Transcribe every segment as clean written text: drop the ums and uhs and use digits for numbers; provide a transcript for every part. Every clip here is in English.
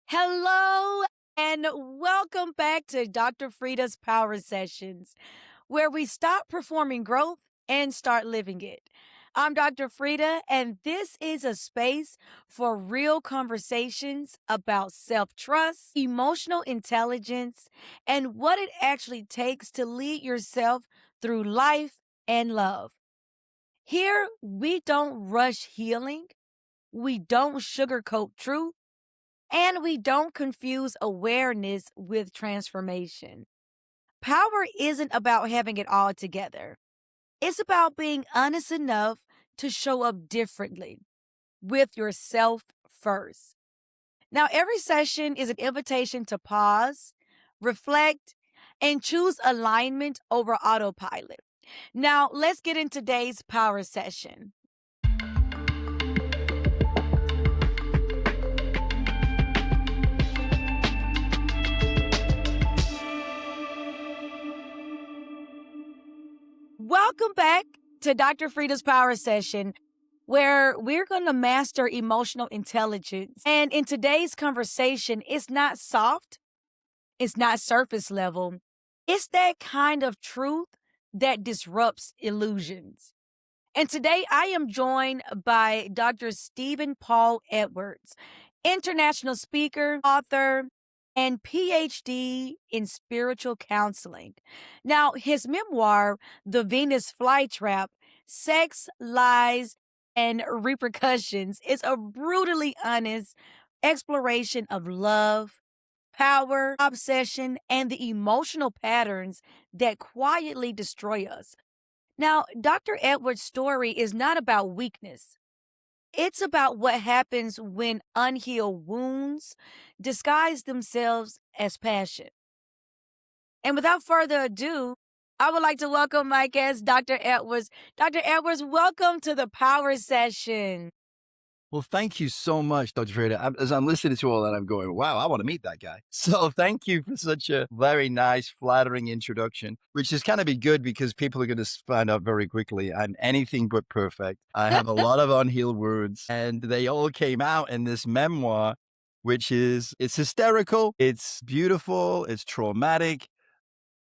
Hello and welcome back to Dr. Freda's Power Sessions, where we stop performing growth and start living it. I'm Dr. Freda, and this is a space for real conversations about self trust, emotional intelligence, and what it actually takes to lead yourself through life and love. Here, we don't rush healing, we don't sugarcoat truth and we don't confuse awareness with transformation. Power isn't about having it all together. It's about being honest enough to show up differently with yourself first. Now, every session is an invitation to pause, reflect, and choose alignment over autopilot. Now, let's get in today's power session. Welcome back to Dr. Freda's Power Session, where we're going to master emotional intelligence. And in today's conversation, it's not soft, it's not surface level, it's that kind of truth that disrupts illusions. And today I am joined by Dr. Stephen Paul Edwards, international speaker, author, and PhD in spiritual counseling. Now, his memoir, The Venus Flytrap, Sex, Lies, and Repercussions, is a brutally honest exploration of love, power, obsession, and the emotional patterns that quietly destroy us. Now, Dr. Edwards' story is not about weakness. It's about what happens when unhealed wounds disguise themselves as passion. And without further ado, I would like to welcome my guest, Dr. Edwards. Dr. Edwards, welcome to the Power Session. Well, thank you so much, Dr. Freda. As I'm listening to all that, I'm going, wow, I want to meet that guy. So thank you for such a very nice, flattering introduction, which is kind of be good because people are going to find out very quickly I'm anything but perfect. I have a lot of unhealed wounds, and they all came out in this memoir, which it's hysterical, it's beautiful, it's traumatic,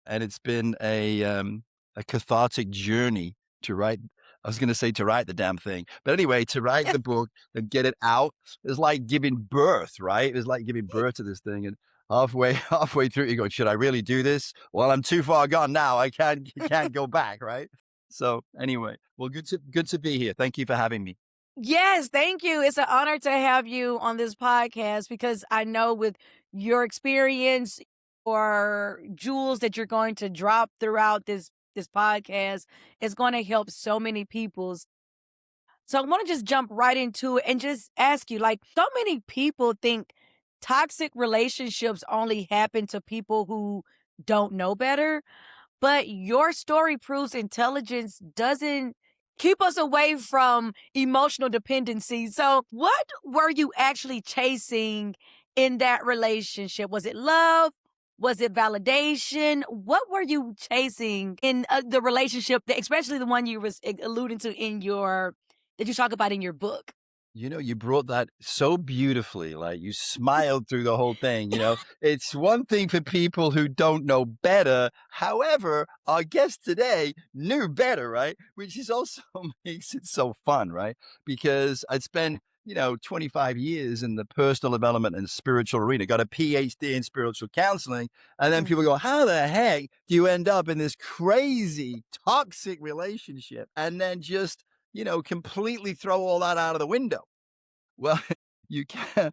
and it's been a cathartic journey to write. I was going to say to write the damn thing, but anyway, to write the book and get it out is like giving birth, right? It's like giving birth to this thing, and halfway through, you go, "Should I really do this?" Well, I'm too far gone now. I can't go back, right? So anyway, well, good to be here. Thank you for having me. Yes, thank you. It's an honor to have you on this podcast because I know with your experience or jewels that you're going to drop throughout this podcast, it's going to help so many people. So I want to just jump right into it and just ask you, like, so many people think toxic relationships only happen to people who don't know better. But your story proves intelligence doesn't keep us away from emotional dependency. So, what were you actually chasing in that relationship? Was it love? Was it validation? What were you chasing in the relationship, especially the one you was alluding to in your that you talk about in your book? You know, you brought that so beautifully. Like you smiled through the whole thing. It's one thing for people who don't know better. However, our guest today knew better, right? Which is also makes it so fun, right? Because I'd spent, 25 years in the personal development and spiritual arena, got a PhD in spiritual counseling. And then people go, how the heck do you end up in this crazy, toxic relationship? And then just completely throw all that out of the window. Well, you can.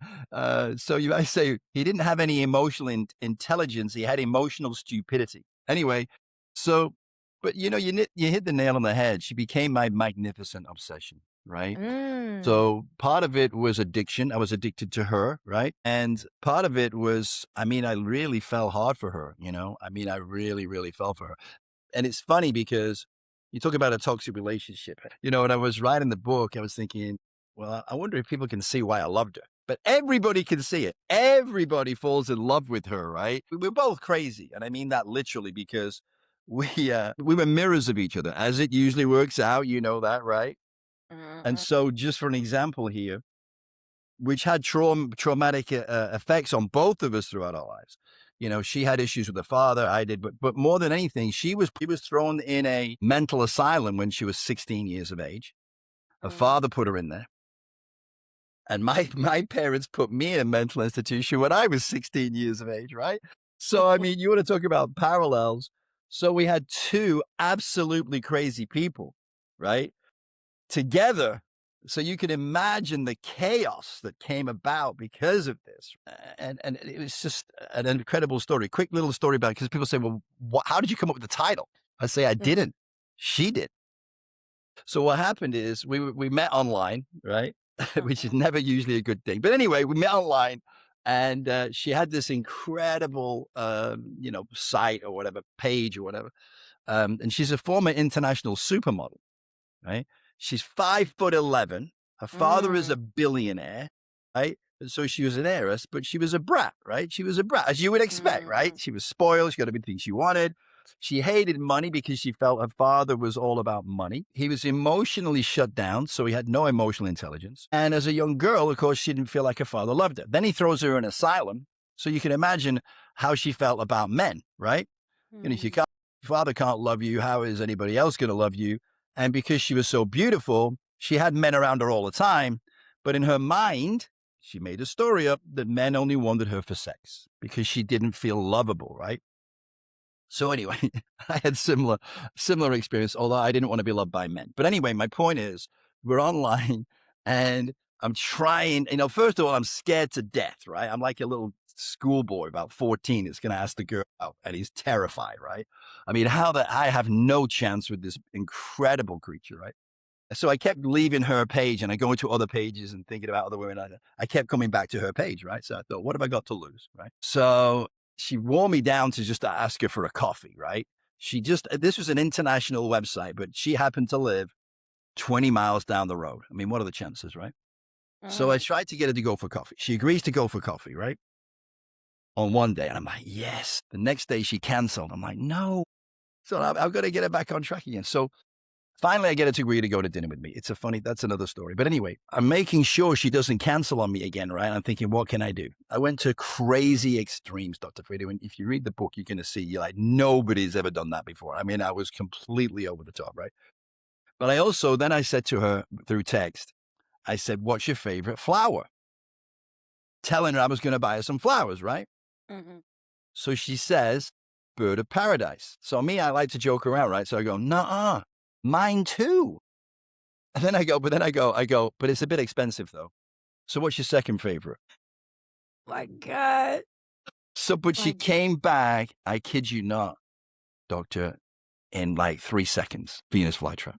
So you might say he didn't have any emotional intelligence. He had emotional stupidity. Anyway, so, but you hit the nail on the head. She became my magnificent obsession, right? Mm. So part of it was addiction. I was addicted to her, right? And part of it was, I really fell hard for her. I really, really fell for her. And it's funny because you talk about a toxic relationship. When I was writing the book, I was thinking, well, I wonder if people can see why I loved her. But everybody can see it. Everybody falls in love with her, right? We're both crazy. And I mean that literally because we were mirrors of each other, as it usually works out. You know that, right? And Mhm. so just for an example here, which had traumatic effects on both of us throughout our lives. You know, she had issues with her father, I did, but more than anything, she was thrown in a mental asylum when she was 16 years of age. Her Mm. father put her in there. And my parents put me in a mental institution when I was 16 years of age, right? So, I mean, you want to talk about parallels. So we had two absolutely crazy people, right? Together. So you can imagine the chaos that came about because of this. And it was just an incredible story. Quick little story about it, because people say, well, how did you come up with the title? I say, I Mhm. didn't. She did. So what happened is we met online, right? Which is Mhm. never usually a good thing. But anyway, we met online, and she had this incredible, site or whatever, page or whatever. And she's a former international supermodel, right? She's 5'11". Her father is a Mm. billionaire, right? And so she was an heiress, but she was a brat, right? She was a brat, as you would expect, right? Mhm. She was spoiled. She got everything she wanted. She hated money because she felt her father was all about money. He was emotionally shut down, so he had no emotional intelligence. And as a young girl, of course, she didn't feel like her father loved her. Then he throws her in an asylum, so you can imagine how she felt about men, right? You know, if Mhm. your father can't love you, how is anybody else going to love you? And because she was so beautiful, she had men around her all the time. But in her mind, she made a story up that men only wanted her for sex because she didn't feel lovable, right? So anyway, I had similar experience, although I didn't want to be loved by men. But anyway, my point is, we're online and I'm trying, first of all, I'm scared to death, right? I'm like a little schoolboy about 14 that's going to ask the girl out, and he's terrified, right? I mean, how that I have no chance with this incredible creature, right? So I kept leaving her page, and I go into other pages and thinking about other women. I kept coming back to her page, right? So I thought, what have I got to lose, right? So she wore me down to just ask her for a coffee, right? This was an international website, but she happened to live 20 miles down the road. I mean, what are the chances, right? So I Mhm. tried to get her to go for coffee. She agrees to go for coffee, right? On one day. And I'm like, yes. The next day she canceled. I'm like, no. So I've got to get her back on track again. So finally, I get her to agree to go to dinner with me. That's another story. But anyway, I'm making sure she doesn't cancel on me again, right? I'm thinking, what can I do? I went to crazy extremes, Dr. Freda. And if you read the book, you're going to see, you're like, nobody's ever done that before. I mean, I was completely over the top, right? But then I said to her through text, I said, what's your favorite flower? Telling her I was going to buy her some flowers, right? Mhm. So she says, bird of paradise. So me, I like to joke around, right? So I go, nah, mine too. And then I go, but it's a bit expensive though. So what's your second favorite? My God. So, but she My came back, I kid you not, doctor, in like 3 seconds, Venus flytrap.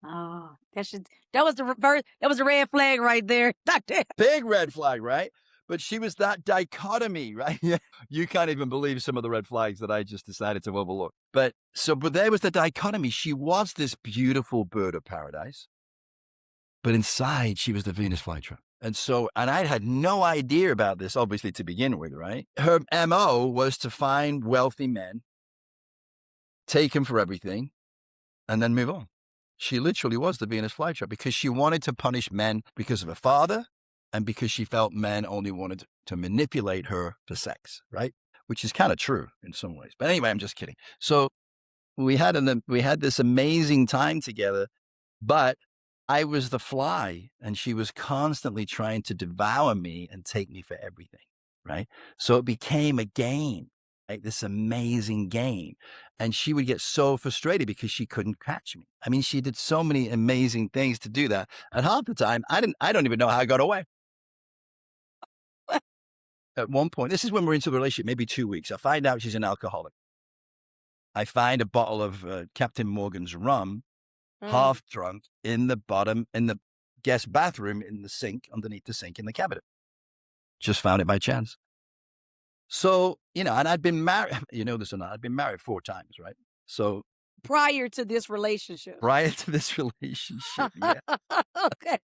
Oh, that was the reverse. That was a red flag right there, doctor. Big red flag, right? But she was that dichotomy, right? You can't even believe some of the red flags that I just decided to overlook. But there was the dichotomy. She was this beautiful bird of paradise, but inside she was the Venus flytrap. And I had no idea about this, obviously, to begin with, right? Her MO was to find wealthy men, take them for everything, and then move on. She literally was the Venus flytrap because she wanted to punish men because of her father and because she felt men only wanted to manipulate her for sex, right? Which is kind of true in some ways. But anyway, I'm just kidding. So we had this amazing time together, but I was the fly and she was constantly trying to devour me and take me for everything, right? So it became a game, right? This amazing game. And she would get so frustrated because she couldn't catch me. I mean, she did so many amazing things to do that. And half the time, I don't even know how I got away. At one point, this is when we're into the relationship, maybe 2 weeks. I find out she's an alcoholic. I find a bottle of Captain Morgan's rum, Mm. half drunk, in the guest bathroom, in the sink, underneath the sink in the cabinet. Just found it by chance. So, and I'd been married, you know this or not, I'd been married 4 times, right? So Prior to this relationship. prior to this relationship, yeah. Okay.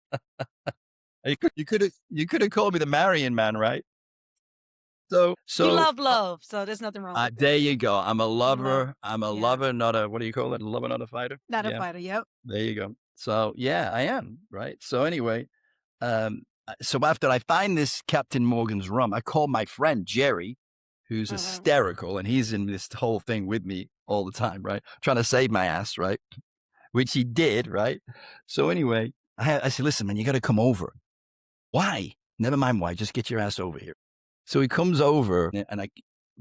You could have called me the Marion man, right? So You so love love, so there's nothing wrong with there that. you go. I'm a Love. lover. I'm a Yeah. lover, not a, what do you call it? A lover, not a fighter. Not a Yeah, fighter. Yep. there you go. So yeah, I am, right? So anyway, So after I find this Captain Morgan's rum, I call my friend Jerry, who's hysterical, and he's in this whole thing with me all the time, right? Trying to save my ass, right? Which he did, right? So anyway, I said, listen, man, you got to come over. Why? Never mind why. Just get your ass over here. So he comes over, and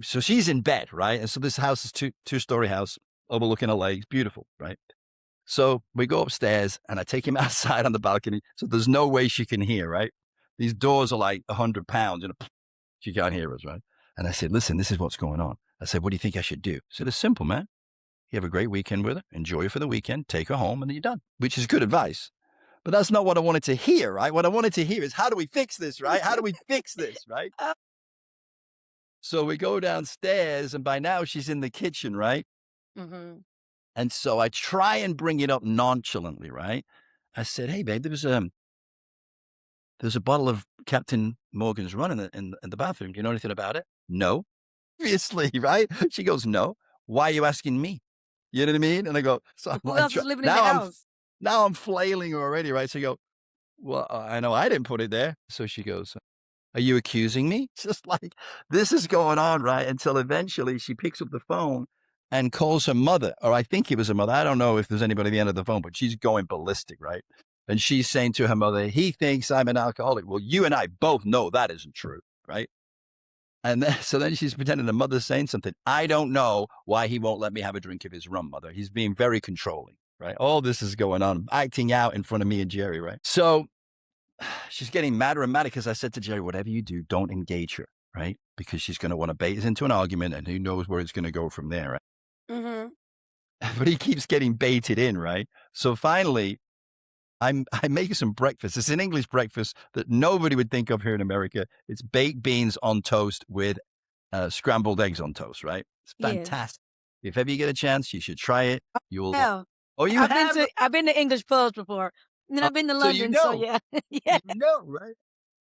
so she's in bed, right? And so this house is two-story house overlooking a lake. It's beautiful, right? So we go upstairs, and I take him outside on the balcony. So there's no way she can hear, right? These doors are like 100 pounds, she can't hear us, right? And I said, listen, this is what's going on. I said, what do you think I should do? I said, it's simple, man. You have a great weekend with her, enjoy her for the weekend, take her home, and then you're done, which is good advice. But that's not what I wanted to hear, right? What I wanted to hear is, how do we fix this, right? How do we fix this, right? So we go downstairs, and by now she's in the kitchen, right? Mm-hmm. And so I try and bring it up nonchalantly, right? I said, hey, babe, there's a bottle of Captain Morgan's rum in the bathroom. Do you know anything about it? No. Obviously, right? She goes, no. Why are you asking me? You know what I mean? And I go, so I'm Who like, else is living in the house? now I'm flailing already, right? So I go, well, I know I didn't put it there. So she goes, are you accusing me? Just like, this is going on, right? Until eventually she picks up the phone and calls her mother, or I think it was her mother. I don't know if there's anybody at the end of the phone, but she's going ballistic, right? And she's saying to her mother, he thinks I'm an alcoholic. Well, you and I both know that isn't true, right? And then, so then she's pretending the mother's saying something. I don't know why he won't let me have a drink of his rum, mother. He's being very controlling, right? All this is going on, acting out in front of me and Jerry, right? So she's getting madder and madder because I said to Jerry, whatever you do, don't engage her, right? Because she's going to want to bait us into an argument, and who knows where it's going to go from there, right? Mm-hmm. But he keeps getting baited in, right? So finally, I make some breakfast. It's an English breakfast that nobody would think of here in America. It's baked beans on toast with scrambled eggs on toast, right? It's fantastic. Yes. If ever you get a chance, you should try it. You will. Yeah. Oh, you have? I've been to English pubs before. And then I've been to London, so yeah. Yeah. You know, right?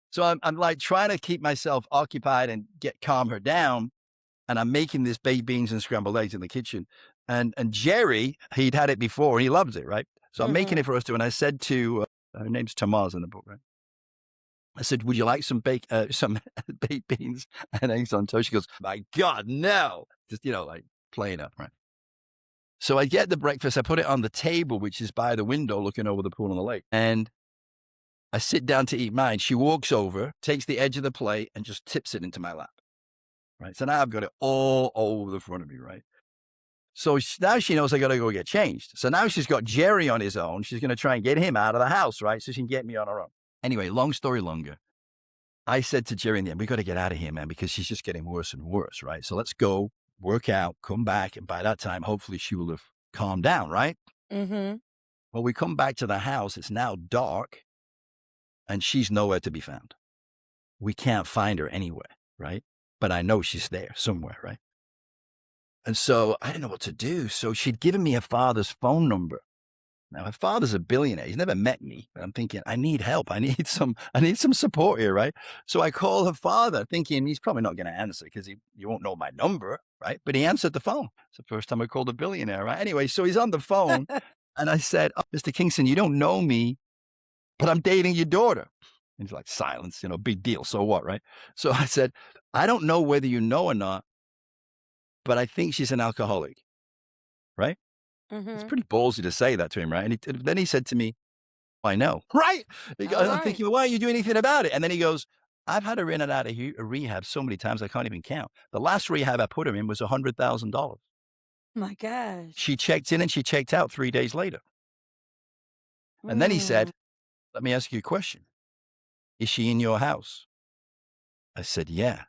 So I'm like trying to keep myself occupied and calm her down. And I'm making this baked beans and scrambled eggs in the kitchen. And Jerry, he'd had it before and he loves it, right? So I'm making it for us too. And I said to, her name's Tamaz in the book, right? I said, would you like some baked beans and eggs on toast? She goes, my God, no. Just, like playing up, right? So I get the breakfast. I put it on the table, which is by the window looking over the pool and the lake. And I sit down to eat mine. She walks over, takes the edge of the plate and just tips it into my lap, right? So now I've got it all over the front of me, right? So now she knows I got to go get changed. So now she's got Jerry on his own. She's going to try and get him out of the house, right? So she can get me on her own. Anyway, long story longer. I said to Jerry in the end, we got to get out of here, man, because she's just getting worse and worse, right? So let's go, work out, come back. And by that time, hopefully she will have calmed down, right? Mm-hmm. Well, we come back to the house. It's now dark and she's nowhere to be found. We can't find her anywhere, right? But I know she's there somewhere, right? And so I didn't know what to do. So she'd given me her father's phone number. Now, her father's a billionaire. He's never met me. But I'm thinking, I need help. I need some support here, right? So I call her father thinking he's probably not going to answer because you won't know my number, right? But he answered the phone. It's the first time I called a billionaire, right? Anyway, so he's on the phone. And I said, Mr. Kingston, you don't know me, but I'm dating your daughter. And he's like, silence, big deal. So what, right? So I said, I don't know whether you know or not, but I think she's an alcoholic, right? Mm-hmm. It's pretty ballsy to say that to him, right? And then he said to me, I know, right? I'm thinking, well, why aren't you doing anything about it? And then he goes, I've had her in and out of rehab so many times I can't even count. The last rehab I put her in was $100,000. My gosh. She checked in and she checked out 3 days later. And then he said, let me ask you a question. Is she in your house? I said, yeah.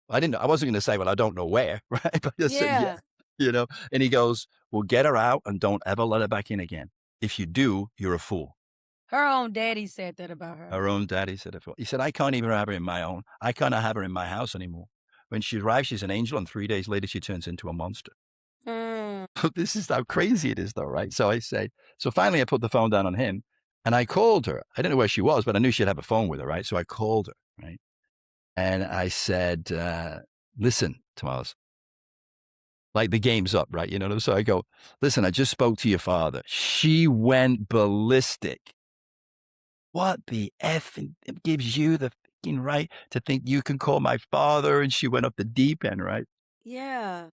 I wasn't going to say, well, I don't know where, right? But I said, yeah, and he goes, well, get her out and don't ever let her back in again. If you do, you're a fool. Her own daddy said that about her. Her own daddy said it. He said, I can't even have her in my own. I can't have her in my house anymore. When she arrives, she's an angel, and 3 days later, she turns into a monster. This is how crazy it is, though, right? So finally I put the phone down on him, and I called her. I didn't know where she was, but I knew she'd have a phone with her, right? So I called her, right? And I said, listen, Tomas, like the game's up, right? So I go, listen, I just spoke to your father. She went ballistic. what the F gives you the fucking right to think you can call my father? And she went up the deep end, right? Yeah.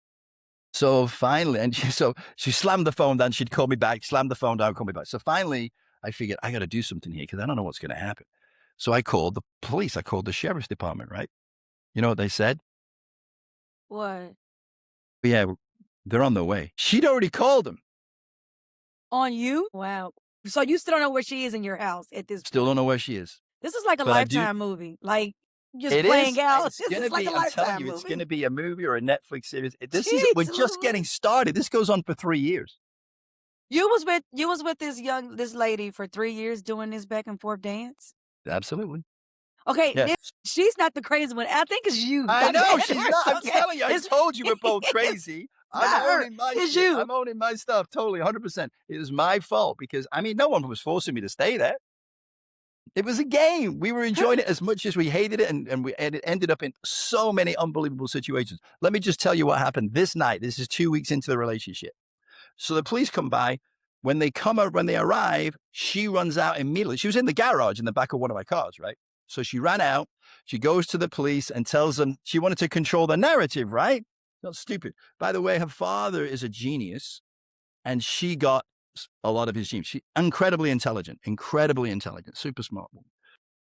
So finally, she slammed the phone down. She'd call me back, slammed the phone down, call me back. So finally, I figured I got to do something here because I don't know what's going to happen. So I called the police. I called the sheriff's department, right? You know what they said? What? Yeah, they're on their way. She'd already called them. On you? Wow. So you still don't know where she is in your house at this Still don't point. know where she is. This is like a But I do. Lifetime movie. Like, just It playing is. out. It's This going to is like be, a I'm telling Lifetime you, it's movie. going to be a movie or a Netflix series. We're Jeez just getting Louise. started. This goes on for 3 years. You was with this lady for 3 years doing this back and forth dance? Absolutely. Okay, Yeah. she's not the crazy one. I think it's you, I Dr. know she's Edwards, not. I'm okay? telling you, I It's told you we're both it's crazy. I'm not her, owning my it's shit. you. I'm owning my stuff totally, 100%. It was my fault because, I mean, no one was forcing me to stay there. It was a game. We were enjoying it as much as we hated it, and it ended up in so many unbelievable situations. Let me just tell you what happened this night. This is 2 weeks into the relationship. So the police come by. When they arrive, she runs out immediately. She was in the garage in the back of one of my cars, right? So she ran out. She goes to the police and tells them she wanted to control the narrative, right? Not stupid. By the way, her father is a genius, and she got a lot of his genius. She incredibly intelligent, super smart woman.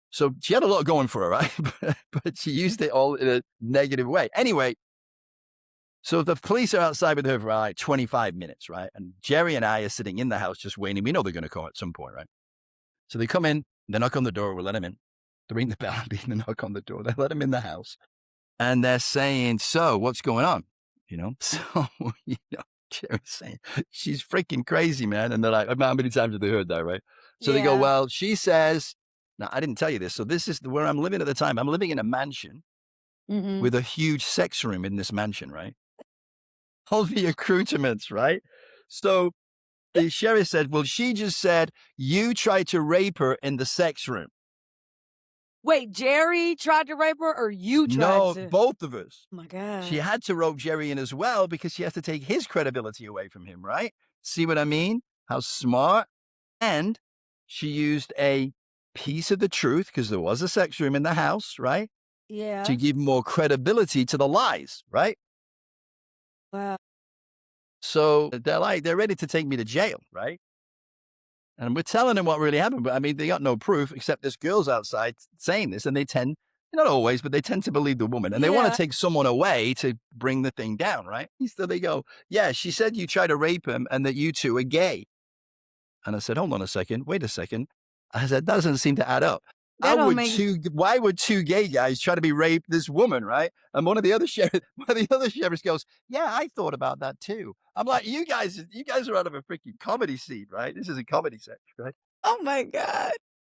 So she had a lot going for her, right? but she used it all in a negative way. Anyway, so the police are outside with her for like 25 minutes, right? And Jerry and I are sitting in the house just waiting. We know they're going to call at some point, right? So they come in, they knock on the door, we let them in. They ring the bell, they knock on the door, they let them in the house. And they're saying, so what's going on? So, Jerry's saying, she's freaking crazy, man. And they're like, how many times have they heard that, right? So they go, Yeah. well, she says, now I didn't tell you this. So this is where I'm living at the time. I'm living in a mansion Mhm. with a huge sex room in this mansion, right? All the accoutrements, right? So the sheriff said, well, she just said you tried to rape her in the sex room. Wait, Jerry tried to rape her or you tried No, to? both of us. Oh my God. She had to rope Jerry in as well because she has to take his credibility away from him, right? See what I mean? How smart. And she used a piece of the truth because there was a sex room in the house, right? Yeah. To give more credibility to the lies, right? Wow. So they're ready to take me to jail, right? And we're telling them what really happened. But I mean, they got no proof except this girl's outside saying this. And they tend, not always, but they tend to believe the woman. And they want Yeah. to take someone away to bring the thing down, right? So they go, yeah, she said you tried to rape him and that you two are gay. And I said, hold on a second. Wait a second. I said, that doesn't seem to add up. That don't make Why would two gay guys try to be rape this woman, right? And one of the other sheriffs goes, yeah, I thought about that too. I'm like, you guys are out of a freaking comedy scene, right? This is a comedy set, right? Oh my God.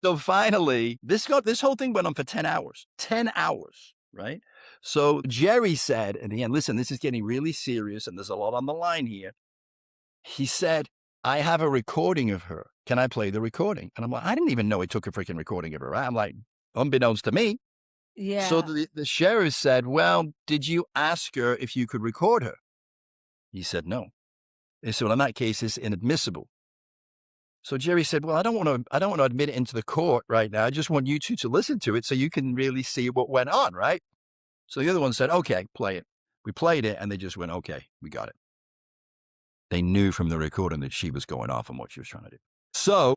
So finally, this whole thing went on for 10 hours. 10 hours, right? So Jerry said, in the end, listen, this is getting really serious and there's a lot on the line here. He said, I have a recording of her. Can I play the recording? And I'm like, I didn't even know he took a freaking recording of her, right? I'm like, unbeknownst to me. Yeah. So the sheriff said, well, did you ask her if you could record her? He said, no. They said, well, in that case, it's inadmissible. So Jerry said, well, I don't want to admit it into the court right now. I just want you two to listen to it so you can really see what went on, right? So the other one said, okay, play it. We played it and they just went, okay, we got it. They knew from the recording that she was going off on what she was trying to do. So,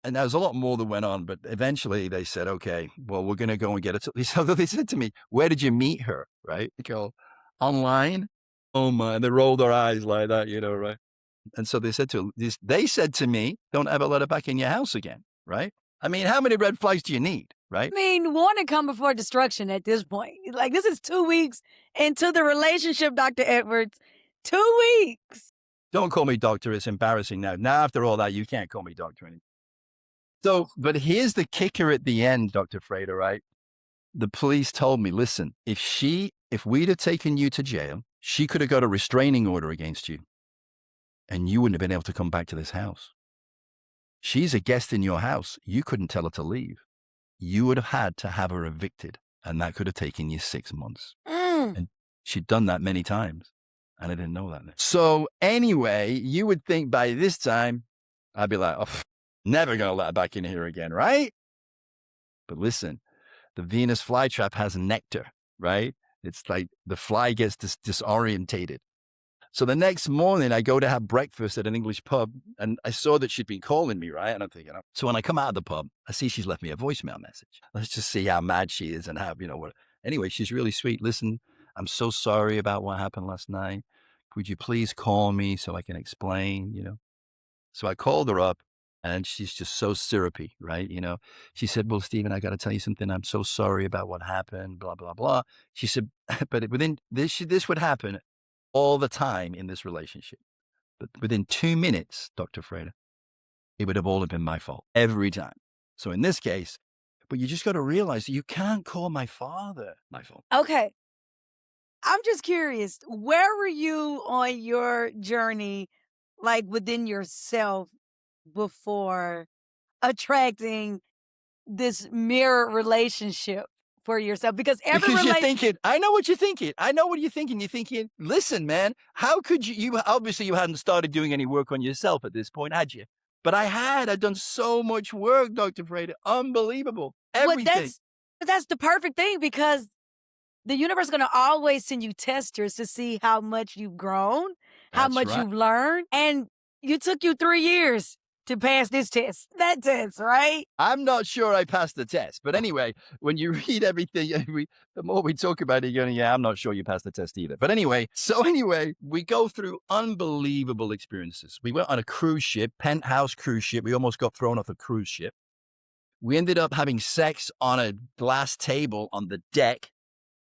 and there was a lot more that went on, but eventually they said, okay, well, we're going to go and get it. So they said to me, where did you meet her? Right? They go, online. Oh my, they rolled their eyes like that, right? And so they said to me, don't ever let her back in your house again. Right? I mean, how many red flags do you need? Right? I mean, warning come before destruction at this point. Like, this is 2 weeks into the relationship, Dr. Edwards. 2 weeks. Don't call me doctor. It's embarrassing now. Now, after all that, you can't call me doctor anymore. So, but here's the kicker at the end, Dr. Freda, right? The police told me, listen, if we'd have taken you to jail, she could have got a restraining order against you and you wouldn't have been able to come back to this house. She's a guest in your house. You couldn't tell her to leave. You would have had to have her evicted and that could have taken you 6 months. And she'd done that many times. And I didn't know that. So anyway, you would think by this time, I'd be like, oh, Never going to let her back in here again, right? But listen, the Venus flytrap has nectar, right? It's like the fly gets disorientated. So the next morning, I go to have breakfast at an English pub, and I saw that she'd been calling me, right? And I'm thinking, so when I come out of the pub, I see she's left me a voicemail message. Let's just see how mad she is and how, what. Anyway, she's really sweet. Listen, I'm so sorry about what happened last night. Would you please call me so I can explain? So I called her up, and she's just so syrupy, right? She said, well, Stephen, I got to tell you something. I'm so sorry about what happened, blah, blah, blah. She said, but within this would happen all the time in this relationship. But within 2 minutes, Dr. Freda, it would have all been my fault every time. So in this case, but you just got to realize that you can't call my father my fault. Okay. I'm just curious, where were you on your journey, like within yourself, before attracting this mirror relationship for yourself? Because every Because you're thinking, I know what you're thinking. I know what you're thinking. You're thinking, listen, man, how could you obviously you hadn't started doing any work on yourself at this point, had you? But I'd done so much work, Dr. Freda. Unbelievable. Everything. That's the perfect thing, because the universe is going to always send you testers to see how much you've grown, how much you've learned. And you took you 3 years to pass this test, that test, right? I'm not sure I passed the test. But anyway, when you read everything, the more we talk about it, you're going, yeah, I'm not sure you passed the test either. But anyway, we go through unbelievable experiences. We went on a cruise ship, penthouse cruise ship. We almost got thrown off a cruise ship. We ended up having sex on a glass table on the deck.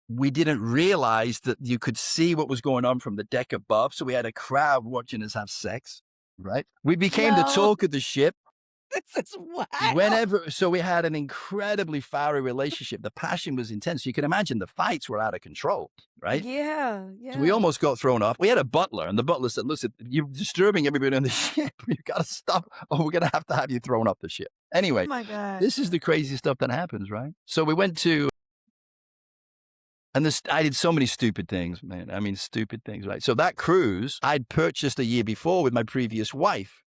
We didn't realize that you could see what was going on from the deck above. So we had a crowd watching us have sex, right? We became the talk of the ship. This is wild. So we had an incredibly fiery relationship. The passion was intense. You can imagine the fights were out of control, right? Yeah. So we almost got thrown off. We had a butler, and the butler said, listen, you're disturbing everybody on the ship. You've got to stop, or we're going to have you thrown off the ship. Anyway, Oh my God. this is the crazy stuff that happens, right? So we went to, and I did so many stupid things, man. I mean, stupid things, right? So that cruise I'd purchased a year before with my previous wife.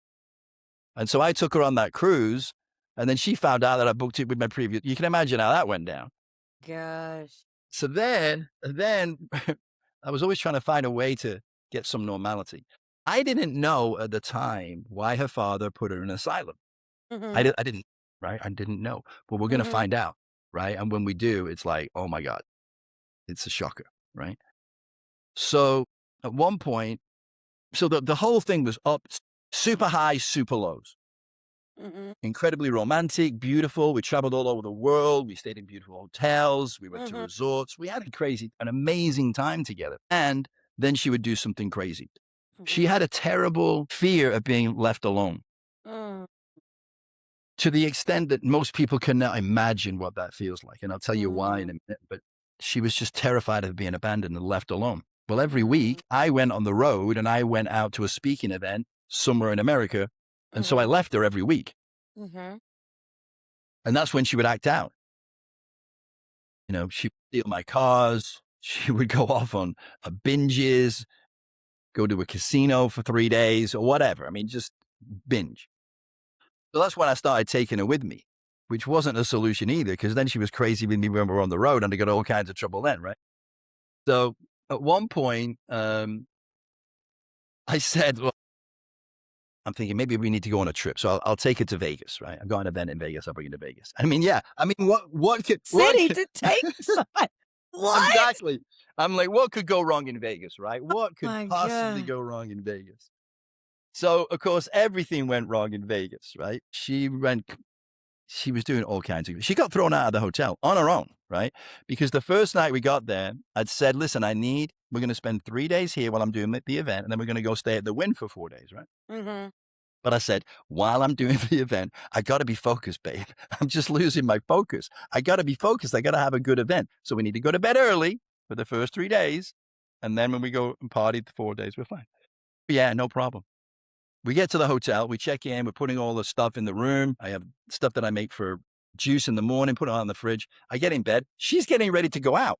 And so I took her on that cruise, and then she found out that I booked it with my previous. You can imagine how that went down. Gosh. So then I was always trying to find a way to get some normality. I didn't know at the time why her father put her in an asylum. Mm-hmm. I didn't, right? I didn't know. But we're going to find out, right? And when we do, it's like, oh my God, it's a shocker, right? So at one point, so the whole thing was up, super high, super lows. Incredibly romantic, beautiful. We traveled all over the world. We stayed in beautiful hotels. We went to resorts. We had an amazing time together. And then she would do something crazy. She had a terrible fear of being left alone. To the extent that most people cannot imagine what that feels like. And I'll tell you why in a minute. But she was just terrified of being abandoned and left alone. Well, every week I went on the road and I went out to a speaking event somewhere in America. And so I left her every week. And that's when she would act out. She would steal my cars. She would go off on binges, go to a casino for 3 days or whatever. I mean, just binge. So that's when I started taking her with me, which wasn't a solution either, because then she was crazy with me when we were on the road and I got all kinds of trouble then, right? So at one point, I said, well, I'm thinking maybe we need to go on a trip. So I'll take her to Vegas, right? I've got an event in Vegas. I'll bring her to Vegas. I mean, yeah. I mean, what could... to take somebody. What? Exactly. I'm like, what could go wrong in Vegas, right? What could possibly go wrong in Vegas? So, of course, everything went wrong in Vegas, right? She was doing all kinds of... She got thrown out of the hotel on her own, right? Because the first night we got there, I'd said, listen, we're going to spend 3 days here while I'm doing the event, and then we're going to go stay at the Wynn for 4 days, right? But I said, while I'm doing the event, I got to be focused, babe. I'm just losing my focus. I got to be focused. I got to have a good event. So we need to go to bed early for the first 3 days. And then when we go and party the 4 days, we're fine. Yeah, no problem. We get to the hotel. We check in. We're putting all the stuff in the room. I have stuff that I make for juice in the morning, put it on the fridge. I get in bed. She's getting ready to go out.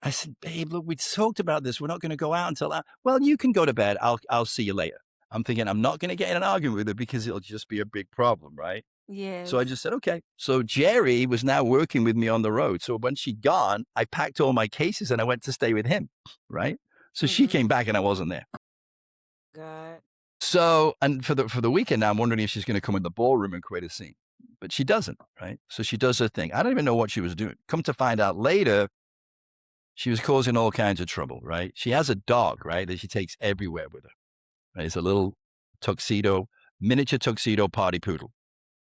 I said, babe, look, we talked about this. We're not going to go out until... Well, you can go to bed. I'll see you later. I'm thinking I'm not going to get in an argument with her because it'll just be a big problem, right? So I Yes. just said, okay. So Jerry was now working with me on the road. So when she'd gone, I packed all my cases and I went to stay with him, right? So she Mhm. came back and I wasn't there. God. So, and for the weekend now, I'm wondering if she's going to come in the ballroom and create a scene, but she doesn't, right? So she does her thing. I don't even know what she was doing. Come to find out later, she was causing all kinds of trouble, right? She has a dog, right, that she takes everywhere with her. Right? It's a little miniature tuxedo party poodle,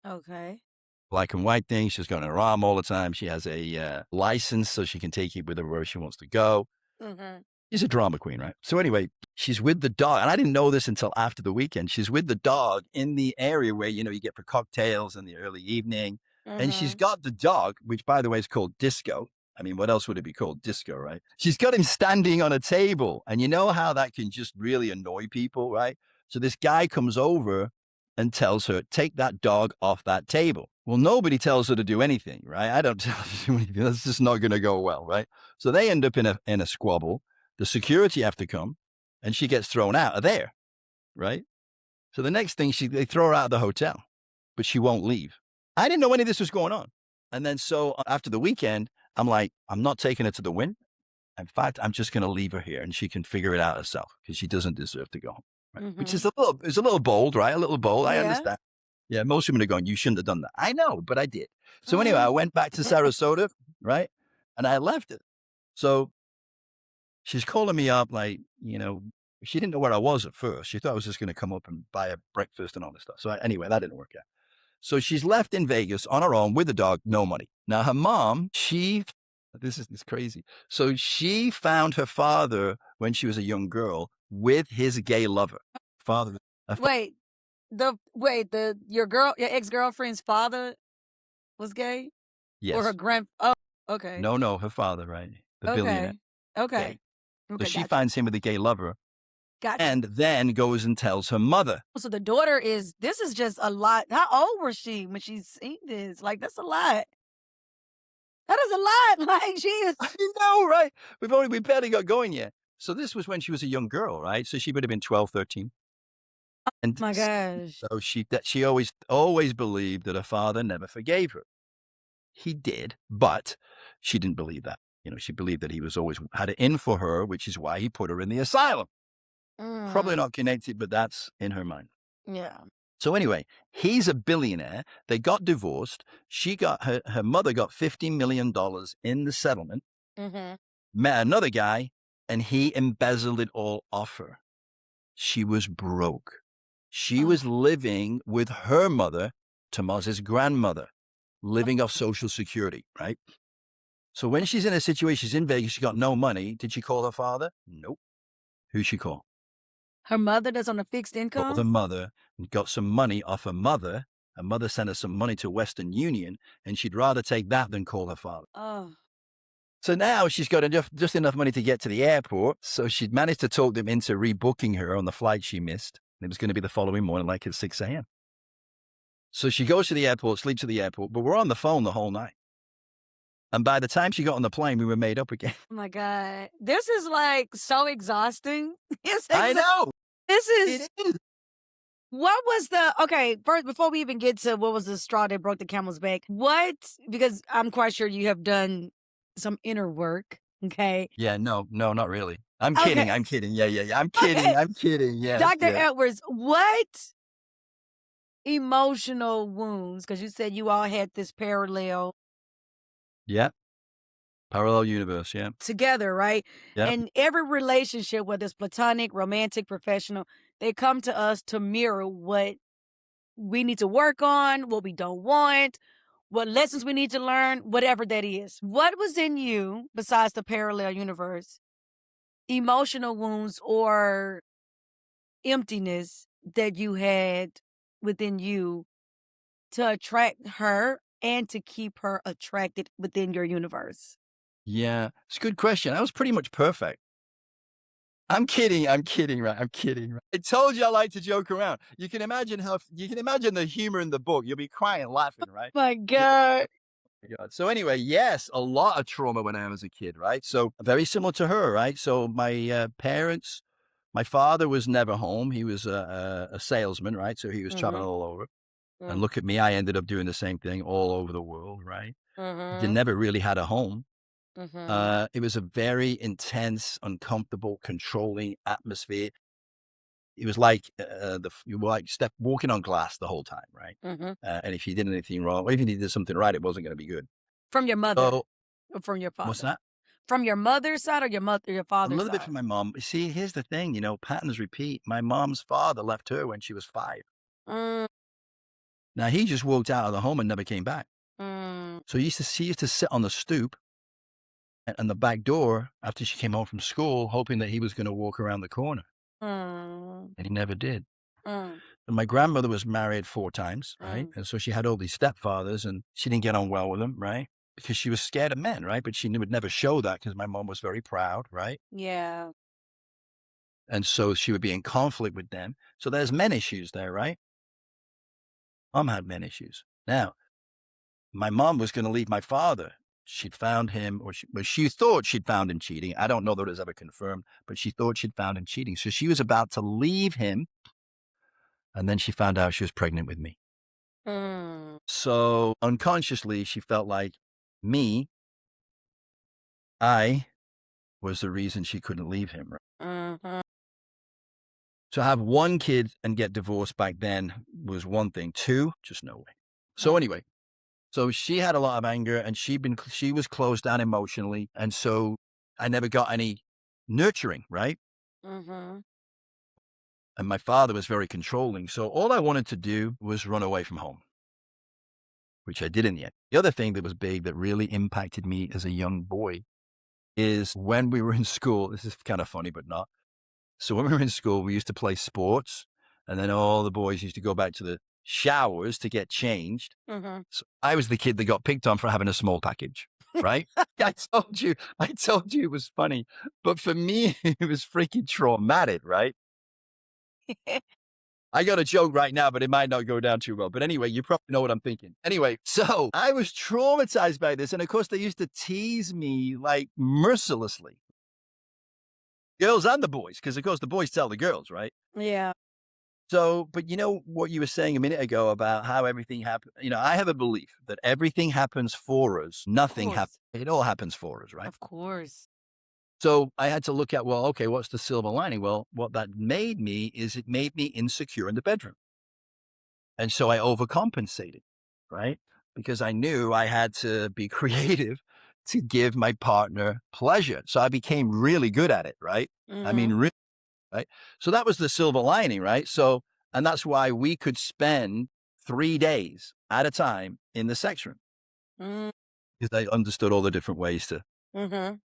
Okay. black and white thing. She's got her arm all the time. She has a license so she can take it with her wherever she wants to go. Mhm. She's a drama queen, right? So anyway, she's with the dog, and I didn't know this until after the weekend. She's with the dog in the area where, you get for cocktails in the early evening. And she's Mhm. got the dog, which by the way is called Disco. I mean, what else would it be called? Disco, right? She's got him standing on a table. And you know how that can just really annoy people, right? So this guy comes over and tells her, take that dog off that table. Well, nobody tells her to do anything, right? I don't tell her to do anything. That's just not going to go well, right? So they end up in a squabble. The security have to come, and she gets thrown out of there, right? So the next thing, they throw her out of the hotel, but she won't leave. I didn't know any of this was going on. And then so after the weekend, I'm like, I'm not taking her to the win. In fact, I'm just going to leave her here, and she can figure it out herself because she doesn't deserve to go home. Right? Which Mhm. is a little bold, right? A little bold. I Yeah. understand. Yeah, most women are going, you shouldn't have done that. I know, but I did. So anyway, I Mhm. went back to Sarasota, right? And I left it. So she's calling me up like, she didn't know where I was at first. She thought I was just going to come up and buy a breakfast and all this stuff. So anyway, that didn't work out. So she's left in Vegas on her own with the dog, no money. Now her mom, this is crazy. So she found her father when she was a young girl with his gay lover. Father, Wait, your ex-girlfriend's father was gay? Or her yes. grand Oh, okay. No, her father, right? The billionaire, Okay. Okay. gay. So Okay, she gotcha. finds him with a gay lover Gotcha. and then goes and tells her mother. So the daughter this is just a lot. How old was she when she seen this? Like, that's a lot. That is a lot. Like, she is I know, right? We barely got going yet. So this was when she was a young girl, right? So she would have been 12, 13. And my gosh. so she always believed that her father never forgave her. He did, but she didn't believe that. She believed that he was always had it in for her, which is why he put her in the asylum. Probably Mm, not connected, but that's in her mind. yeah. So anyway, he's a billionaire. They got divorced. Her mother got $50 million in the settlement, Mhm. met another guy, and he embezzled it all off her. She was broke. She Oh, was living with her mother, Tomas's grandmother, living off Social Security, right? So when she's in a situation, she's in Vegas, she got no money. Did she call her father? Nope. Who she call? her mother that's on a fixed Called her income? mother and got some money off her mother. Her mother sent her some money to Western Union, and she'd rather take that than call her father. Oh, So now she's got just enough money to get to the airport. So she'd managed to talk them into rebooking her on the flight she missed. It was going to be the following morning, like at 6 a.m. So she goes to the airport, sleeps at the airport, but we're on the phone the whole night. And by the time she got on the plane, we were made up again. my god. This is, like, so exhausting. It's I know. this is It is. what was okay, first, before we even get to what was the straw that broke the camel's back, because I'm quite sure you have done some inner work, okay? Yeah, no, not really. I'm Okay, kidding. I'm kidding. Yeah. I'm kidding. okay. I'm kidding. Yes, Dr. yes. Edwards, what emotional wounds, because you said you all had this parallel Yeah. Parallel universe. Yeah. together, right? Yeah. And every relationship, whether it's platonic, romantic, professional, they come to us to mirror what we need to work on, what we don't want, what lessons we need to learn, whatever that is. What was in you, besides the parallel universe, emotional wounds or emptiness that you had within you to attract her and to keep her attracted within your universe? Yeah. It's a good question. I was pretty much perfect. I'm kidding. I'm kidding. Right. I'm kidding. Right? I told you I like to joke around. You can imagine the humor in the book. You'll be crying, laughing, right? My Yeah. God. God. So anyway, yes, a lot of trauma when I was a kid, right? So very similar to her, right? So my parents My father was never home. He was a salesman, right? So he was traveling Mhm. all over. And Mm. look at me, I ended up doing the same thing all over the world, right? They Mhm. never really had a home. Mhm. It was a very intense, uncomfortable, controlling atmosphere. It was like you were like walking on glass the whole time, right? Mhm. And if you did anything wrong, or even if you did something right, it wasn't going to be good. From your mother So or from your what's father? that? From your mother's side or your A father's little bit side? from my mom. See, here's the thing, patterns repeat. My mom's father left her when she was 5. Mm, Now he just walked out of the home and never came back. mm, So she used to sit on the stoop and the back door after she came home from school, hoping that he was going to walk around the corner, mm, and he never did. mm, And my grandmother was married 4 times, right? mm. And so she had all these stepfathers, and she didn't get on well with them, right? Because she was scared of men, right? But would never show that because my mom was very proud, right? Yeah. And so she would be in conflict with them. So there's men issues there, right? Mom had men issues. Now, my mom was going to leave my father. She'd found him, she thought she'd found him cheating. I don't know that it was ever confirmed, but she thought she'd found him cheating. So she was about to leave him, and then she found out she was pregnant with me. Mm, So unconsciously, she felt like me, I was the reason she couldn't leave him. Right? mhm, To have one kid and get divorced back then was one thing. 2, just no way. So mm, anyway, so she had a lot of anger, and she was closed down emotionally, and so I never got any nurturing, right? mhm, And my father was very controlling. So all I wanted to do was run away from home, which I did in the end. The other thing that was big that really impacted me as a young boy is when we were in school. This is kind of funny, but not. So when we were in school, we used to play sports, and then all the boys used to go back to the showers to get changed. mhm. So I was the kid that got picked on for having a small package, right? I told you it was funny, but for me, it was freaking traumatic, right? I got a joke right now, but it might not go down too well. But anyway, you probably know what I'm thinking. Anyway, so I was traumatized by this. And of course, they used to tease me like mercilessly, girls and the boys, because of course the boys tell the girls, right? Yeah, So, but you know what you were saying a minute ago about how everything happened. I have a belief that everything happens for us. of Nothing happens. course. It all happens for us, right? Of course. So I had to look at, well, okay, what's the silver lining? Well, what that made me is it made me insecure in the bedroom. And so I overcompensated, right? Because I knew I had to be creative to give my partner pleasure. So I became really good at it, right? I mean, Mhm, really, right? So that was the silver lining, right? So, and that's why we could spend 3 days at a time in the sex room mm, because I understood all the different ways to mhm,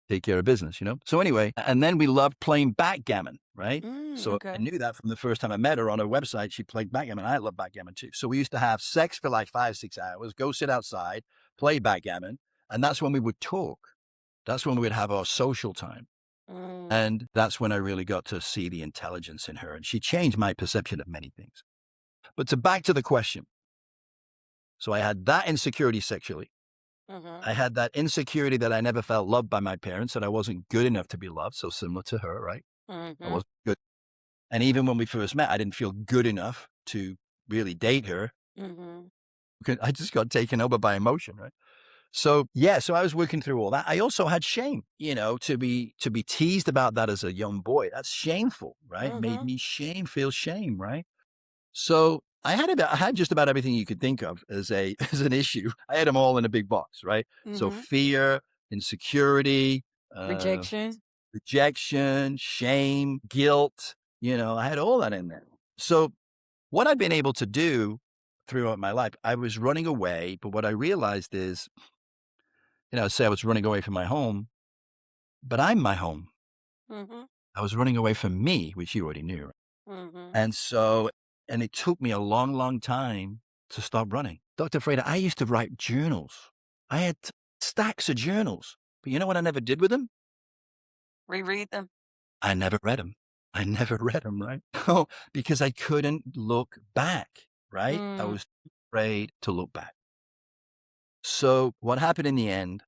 take care of business, you know? So anyway, and then we loved playing backgammon, right? So I okay. knew that from the first time I met her on her website, she played backgammon. I love backgammon too. So we used to have sex for like 5, 6 hours, go sit outside, play backgammon. And that's when we would talk. That's when we would have our social time. Mm, And that's when I really got to see the intelligence in her. And she changed my perception of many things. But to back to the question. So I had that insecurity sexually. mhm, I had that insecurity that I never felt loved by my parents, that I wasn't good enough to be loved. So similar to her, right? I mhm, wasn't good. And even when we first met, I didn't feel good enough to really date her. mhm, I just got taken over by emotion, right? So yeah, so I was working through all that. I also had shame, to be teased about that as a young boy. That's shameful, right? Made mhm, me feel shame, right? So I had just about everything you could think of as a as an issue. I had them all in a big box, right? So mhm. fear, insecurity, uh, Rejection. rejection, shame, guilt. I had all that in there. So what I've been able to do throughout my life, I was running away, but what I realized is, say I was running away from my home, but I'm my home. Mhm, I was running away from me, which you already knew. mhm. And so, and it took me a long, long time to stop running. Dr. Freda, I used to write journals. I had stacks of journals, but you know what I never did with them? Reread them. I never read them. I never read them, right? Oh, because I couldn't look back, right? I Mm, was afraid to look back. So what happened in the end,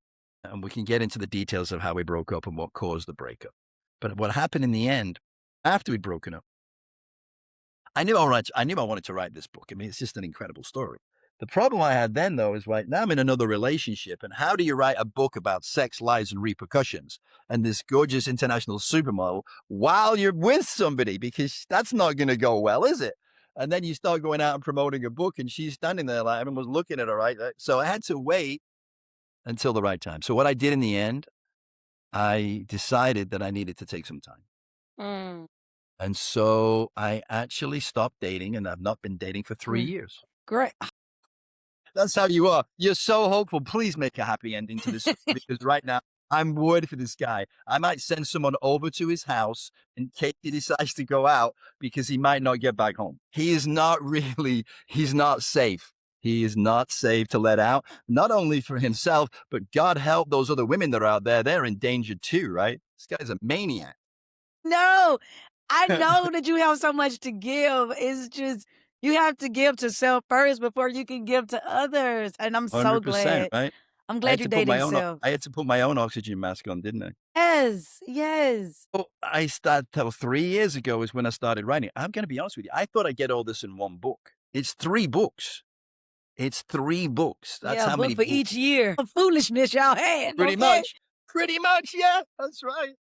and we can get into the details of how we broke up and what caused the breakup. But what happened in the end after we'd broken up. I knew I wanted to write this book. I mean, it's just an incredible story. The problem I had then, though, is right now I'm in another relationship. And how do you write a book about sex, lies, and repercussions and this gorgeous international supermodel while you're with somebody? Because that's not going to go well, is it? And then you start going out and promoting a book, and she's standing there like everyone was looking at her, right? So I had to wait until the right time. So what I did in the end, I decided that I needed to take some time. Mm, And so I actually stopped dating, and I've not been dating for 3 mm, years. great. That's how you are. You're so hopeful. Please make a happy ending to this story because right now I'm worried for this guy. I might send someone over to his house in case he decides to go out because he might not get back home. He is not really, he's not safe. He is not safe to let out, not only for himself, but God help those other women that are out there. They're in danger too, right? This guy's a maniac. No, I know that you have so much to give. It's just you have to give to self first before you can give to others. And I'm so 100%, glad. right? I'm I had glad you're to put my dating own self. I had to put my own oxygen mask on, didn't I? Yes, yes. Well, I started till 3 years ago is when I started writing. I'm gonna be honest with you, I thought I'd get all this in one book. It's 3 books. It's 3 books. That's Yeah, a how book many for books. each year. Of foolishness y'all had, Pretty okay? much. Pretty much, yeah, that's right.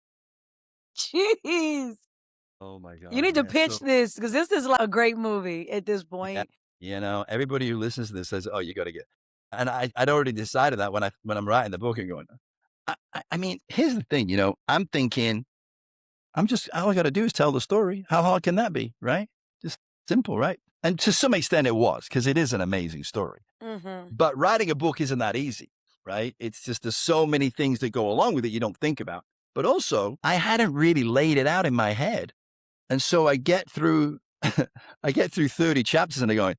Jeez. Oh my You god, need to yeah, pitch so this because this is like a great movie at this yeah, point. everybody who listens to this says, "Oh, you gotta get," and I'd already decided that when I'm writing the book and going, I mean, here's the thing, I'm thinking I'm just all I gotta do is tell the story. How hard can that be, right? Just simple, right? And to some extent it was, because it is an amazing story. Mm-hmm. But writing a book isn't that easy, right? It's just there's so many things that go along with it you don't think about. But also, I hadn't really laid it out in my head. And so I get through I get through 30 chapters and I'm going,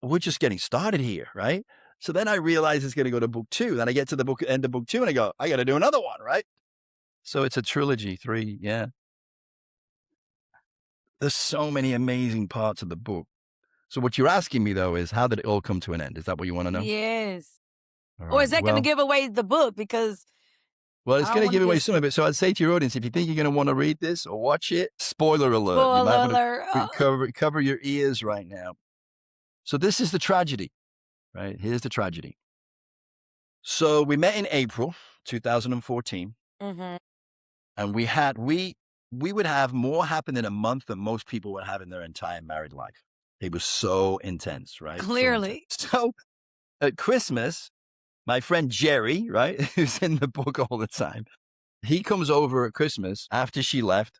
we're just getting started here, right? So then I realize it's going to go to book 2. Then I get to the book end of book 2 and I go, I got to do another one, right? So it's a trilogy, 3, yeah. There's so many amazing parts of the book. So what you're asking me though is how did it all come to an end? Is that what you want to know? Yes. All Or right. is that going to give away the book? Because Well, it's I don't going to want to give away get some of it. So I'd say to your audience, if you think you're going to want to read this or watch it, spoiler alert. You might spoiler want alert. to cover your ears right now. So this is the tragedy, right? Here's the tragedy. So we met in April 2014, Mm-hmm. and we would have more happen in a month than most people would have in their entire married life. It was so intense, right? So intense. Clearly. So at Christmas, my friend Jerry, right, who's in the book all the time, he comes over at Christmas after she left.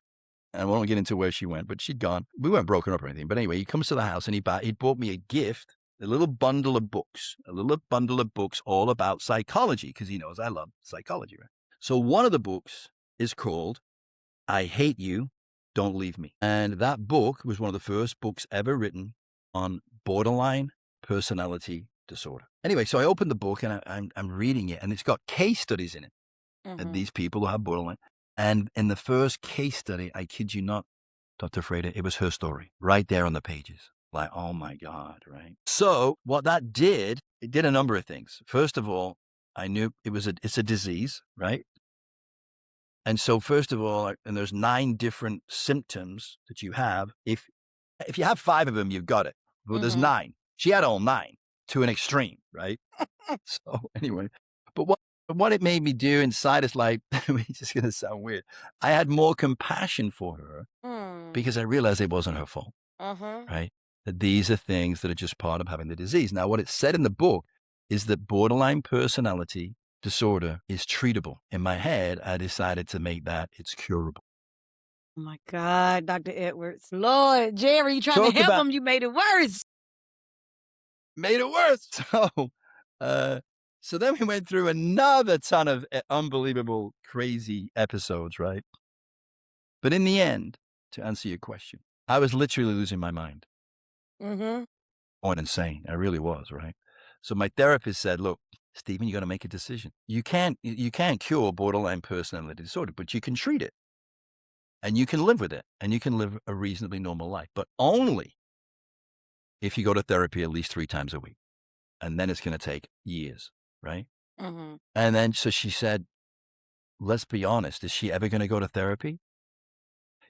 And I won't get into where she went, but she'd gone. We weren't broken up or anything. But anyway, he comes to the house and he bought me a gift, a little bundle of books, all about psychology, because he knows I love psychology, right? So one of the books is called I Hate You, Don't Leave Me. And that book was one of the first books ever written on borderline personality disorder. Anyway, so I opened the book and I'm reading it, and it's got case studies in it. And Mm-hmm. these people who have borderline. And in the first case study, I kid you not, Dr. Freda, it was her story right there on the pages. Like, oh my God, right? So what that did, it did a number of things. First of all, I knew it's a disease, right? And so first of all, and there's 9 different symptoms that you have. If you have 5 of them, you've got it. But there's Mm-hmm. 9. She had all 9 to an extreme, right? So anyway, but what it made me do inside is like, it's just going to sound weird. I had more compassion for her Mm. because I realized it wasn't her fault, Uh-huh. right? That these are things that are just part of having the disease. Now, what it said in the book is that borderline personality disorder is treatable. In my head, I decided to make that it's curable. Oh my God, Dr. Edwards. Lord, Jerry, you trying to Talk help about him, you made it worse. made it worse. Uh, so then we went through another ton of unbelievable, crazy episodes, right? But in the end, to answer your question, I was literally losing my mind, Mm-hmm. going insane. I really was, right? So my therapist said, "Look, Stephen, you got to make a decision. You can't cure borderline personality disorder, but you can treat it, and you can live with it, and you can live a reasonably normal life, but only if you go to therapy at least 3 times a week, and then it's going to take years, right?" Mm-hmm. And then so she said, "Let's be honest. Is she ever going to go to therapy?"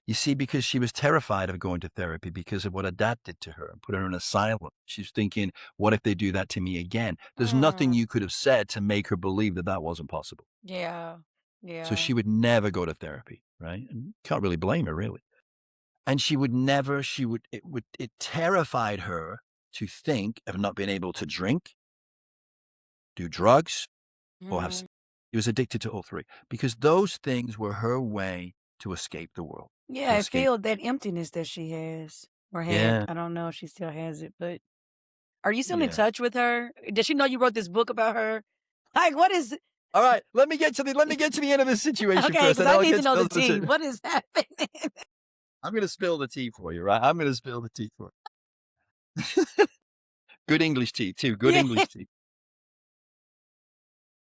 You see, because she was terrified of going to therapy because of what her dad did to her and put her in an asylum. She's thinking, what if they do that to me again? There's nothing Mm. you could have said to make her believe that that wasn't possible. Yeah. So Yeah. she would never go to therapy, right? And you can't really blame her, really. And she would never, it terrified her to think of not being able to drink, do drugs, or have Mhm. sex. She was addicted to all three because those things were her way to escape the world, Yeah, to I escape. feel that emptiness that she has or had. Yeah. I don't know if she still has it, but are you still in Yeah. touch with her? Does she know you wrote this book about her? Like, what is All right, let me get to the end of this situation okay, first, because and then I I'll need to get to know the those tea. two. What is happening? I'm gonna spill the tea for you, right? I'm gonna spill the tea for you. Good English tea too. Good Yeah. English tea.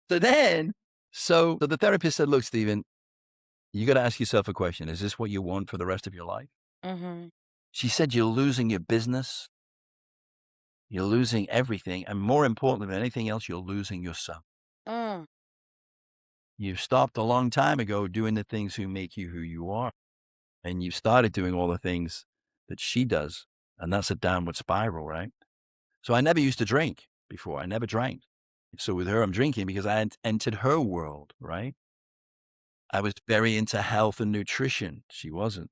So then, so the therapist said, "Look, Stephen, you got to ask yourself a question. Is this what you want for the rest of your life?" Mhm. She said, "You're losing your business. You're losing everything, and more importantly than anything else, you're losing yourself. Mm. You stopped a long time ago doing the things who make you who you are, and you started doing all the things that she does, and that's a downward spiral, right?" So I never used to drink before. I never drank. So with her, I'm drinking because I entered her world, right? I was very into health and nutrition. She wasn't.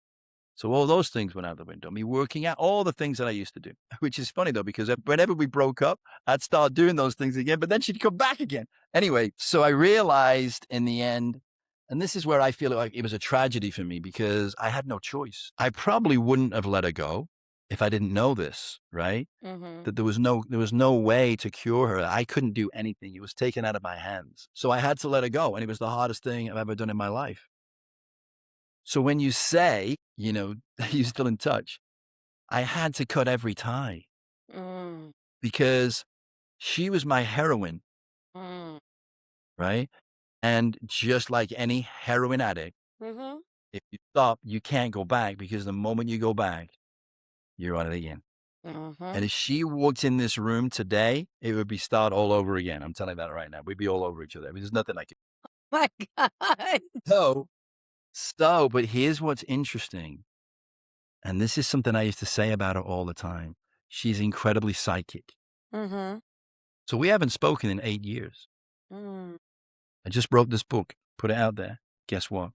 So all those things went out the window. Me working out, all the things that I used to do, which is funny though, because whenever we broke up, I'd start doing those things again, but then she'd come back again. Anyway, so I realized in the end, and this is where I feel like it was a tragedy for me because I had no choice. I probably wouldn't have let her go if I didn't know this, right? Mhm. That there was no way to cure her. I couldn't do anything. It was taken out of my hands. So I had to let her go. And it was the hardest thing I've ever done in my life. So when you say, you're still in touch, I had to cut every tie Mm. because she was my heroine, Mm. right? And just like any heroin addict, Mhm. if you stop, you can't go back because the moment you go back, you're out of the in. And Mhm. if she walked in this room today, it would be start all over again. I'm telling you that right now. We'd be all over each other. I mean, there's nothing like it. My God. So, but here's what's interesting. And this is something I used to say about her all the time. She's incredibly psychic. Mhm. So we haven't spoken in 8 years. Mm. I just wrote this book, put it out there. Guess what?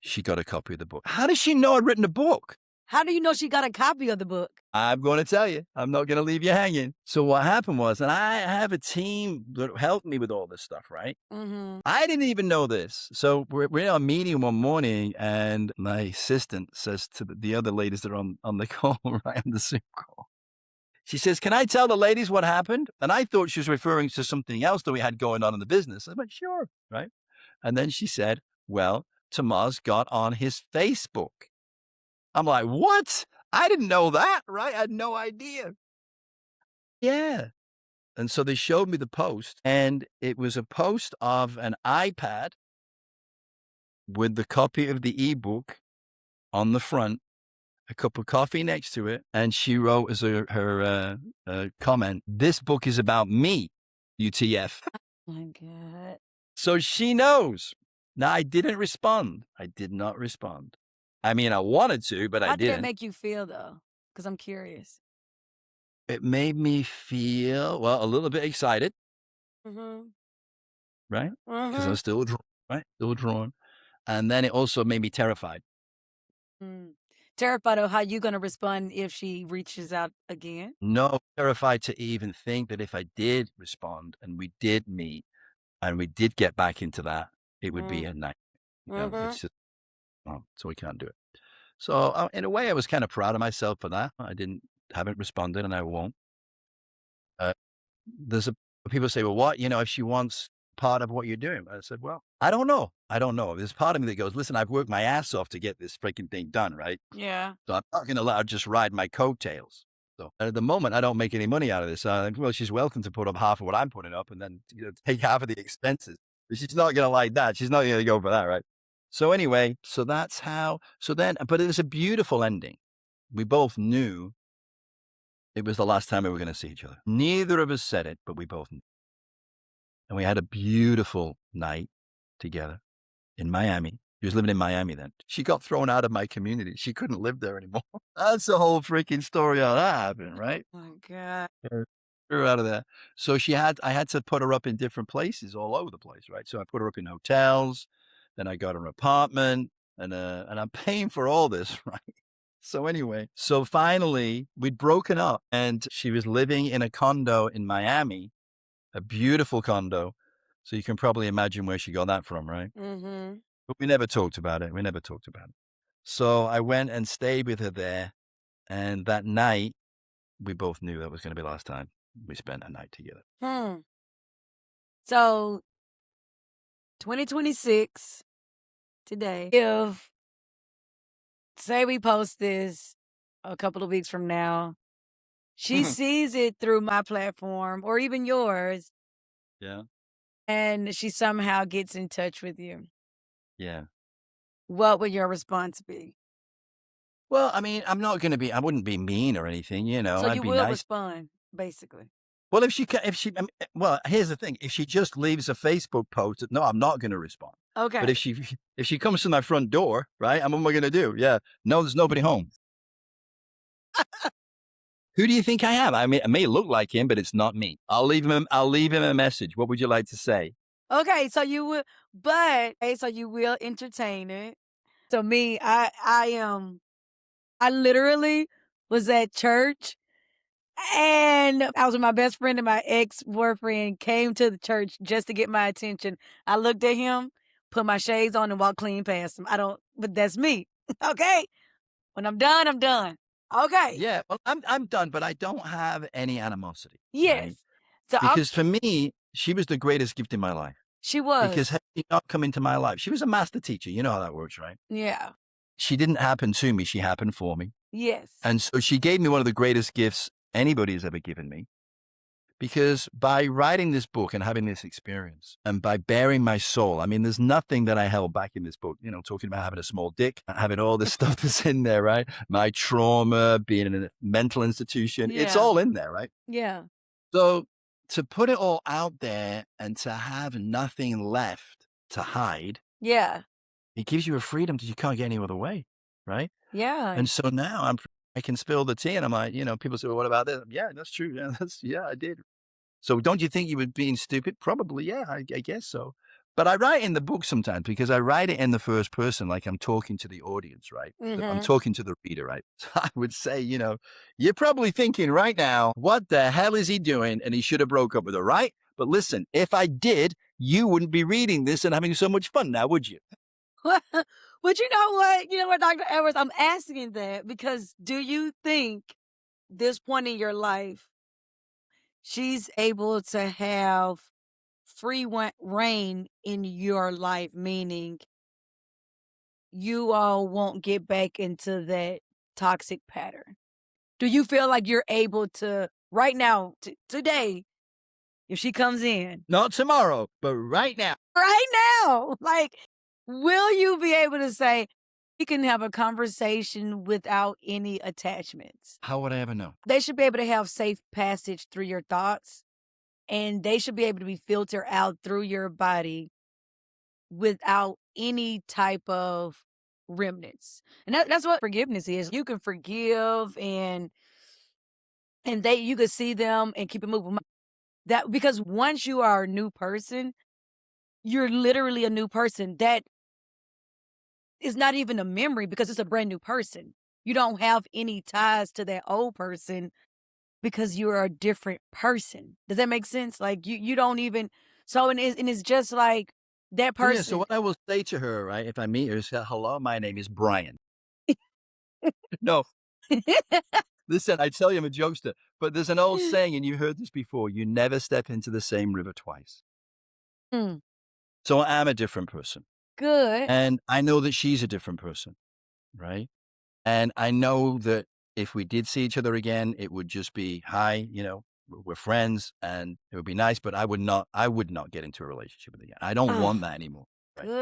She got a copy of the book. How does she know I'd written a book? How do you know she got a copy of the book? I'm going to tell you. I'm not going to leave you hanging. So what happened was, and I have a team that helped me with all this stuff, right? Mhm. I didn't even know this. So we're in a meeting one morning, and my assistant says to the other ladies that are on the call, right, on the Zoom call, she says, "Can I tell the ladies what happened?" And I thought she was referring to something else that we had going on in the business. I went, "Sure," right? And then she said, "Well, Tomas got on his Facebook." I'm like, "What? I didn't know that," right? I had no idea. Yeah. And so they showed me the post, and it was a post of an iPad with the copy of the ebook on the front, a cup of coffee next to it, and she wrote as her comment, "This book is about me, UTF." My God. So she knows. Now, I didn't respond. I did not respond. I mean, I wanted to, but I How did that didn't. make you feel though? Because I'm curious. It made me feel, well, a little bit excited, Mhm. right? Because I Mhm. was still drawn, right? Still drawn. And then it also made me terrified. Mm. Terrified of how you gonna respond if she reaches out again? No, terrified to even think that if I did respond and we did meet and we did get back into that, it would be Mm. a night. Mhm. It's just, oh, so we can't do it. So in a way, I was kind of proud of myself for that. Haven't responded, and I won't. Uh, there's a people say, "Well, what, if she wants part of what you're doing?" I said, "Well, I don't know. I don't know." There's part of me that goes, "Listen, I've worked my ass off to get this freaking thing done, right? Yeah. So I'm not going to let her just ride my coattails." So at the moment, I don't make any money out of this. Well, she's welcome to put up half of what I'm putting up and then take half of the expenses. But she's not going to like that. She's not going to go for that, right? So anyway, so that's how. So then, but it was a beautiful ending. We both knew it was the last time we were going to see each other. Neither of us said it, but we both knew. And we had a beautiful night together in Miami. She was living in Miami then. She got thrown out of my community. She couldn't live there anymore. That's the whole freaking story how that happened, right? Oh my God. Yeah. Threw her out of there. So I had to put her up in different places all over the place, right? So I put her up in hotels, then I got her an apartment, and I'm paying for all this, right? So anyway, so finally we'd broken up and she was living in a condo in Miami, a beautiful condo. So you can probably imagine where she got that from, right? Mm-hmm. But we never talked about it. We never talked about it. So I went and stayed with her there. And that night, we both knew that was going to be the last time we spent a night together. So 2026 today, if say we post this a couple of weeks from now, she sees it through my platform or even yours, Yeah. and she somehow gets in touch with you, Yeah. what would your response be? Well, I mean, I wouldn't be mean or anything, you know, So I'd you be will nice. respond, basically. Well, well, here's the thing. If she just leaves a Facebook post, no, I'm not going to respond. But Okay. if she comes to my front door, right, and what am I going to do? Yeah. No, there's nobody home. Who do you think I am? I mean, I may look like him, but it's not me. I'll leave him a message. What would you like to say? Okay, so you will, but okay, so you will entertain it. So me, I literally was at church and I was with my best friend and my ex-boyfriend came to the church just to get my attention. I looked at him, put my shades on and walked clean past him. But that's me. Okay. When I'm done, I'm done. Okay. Yeah, well, I'm done, but I don't have any animosity, Yes. right? So Because for me, she was the greatest gift in my life. she Because was. had she not come into my life, she was a master teacher. You know how that works, right? Yeah. She didn't happen to me, she happened for me. Yes. And so she gave me one of the greatest gifts anybody has ever given me. Because by writing this book and having this experience and by bearing my soul, I mean, there's nothing that I held back in this book, you know, talking about having a small dick, having all this stuff that's in there, right? My trauma, being in a mental institution, it's Yeah. all in there, right? Yeah. So to put it all out there and to have nothing left to hide, Yeah. it gives you a freedom that you can't get any other way, right? Yeah. And so now I can spill the tea and I'm like, you know, people say, well, what about this? Yeah, that's true. Yeah, I did. So don't you think you were being stupid? Probably, yeah, I guess so. But I write in the book sometimes because I write it in the first person, like I'm talking to the audience, right? I'm Mm-hmm. talking to the reader, right? So I would say, you know, you're probably thinking right now, what the hell is he doing? And he should have broke up with her, right? But listen, if I did, you wouldn't be reading this and having so much fun now, would you? But you know what? You know what, Dr. Edwards? I'm asking that because do you think this point in your life, she's able to have reign in your life, meaning you all won't get back into that toxic pattern? Do you feel like you're able to, right now, today, if she comes in, Not tomorrow, but right now. right now, like, will you be able to say, we can have a conversation without any attachments? How would I ever know? They should be able to have safe passage through your thoughts, and they should be able to be filtered out through your body without any type of remnants. And that's what forgiveness is. You can forgive and you can see them and keep it moving. That because once you are a new person, you're literally a new person. That is not even a memory because it's a brand new person. You don't have any ties to that old person because you're a different person. Does that make sense? Like you don't even so and it's just like that So yeah, so person. what I will say to her, right, if I meet her, is hello, my name is Brian. No, listen, I tell you I'm a jokester, but there's an old saying, and you heard this before, you never step into the same river twice. Mm, So I am a different person. good. And I know that she's a different person, right? And I know that if we did see each other again, it would just be, hi, you know, we're friends and it would be nice, but I would not get into a relationship with her again. I don't Oh, want that anymore. Right. So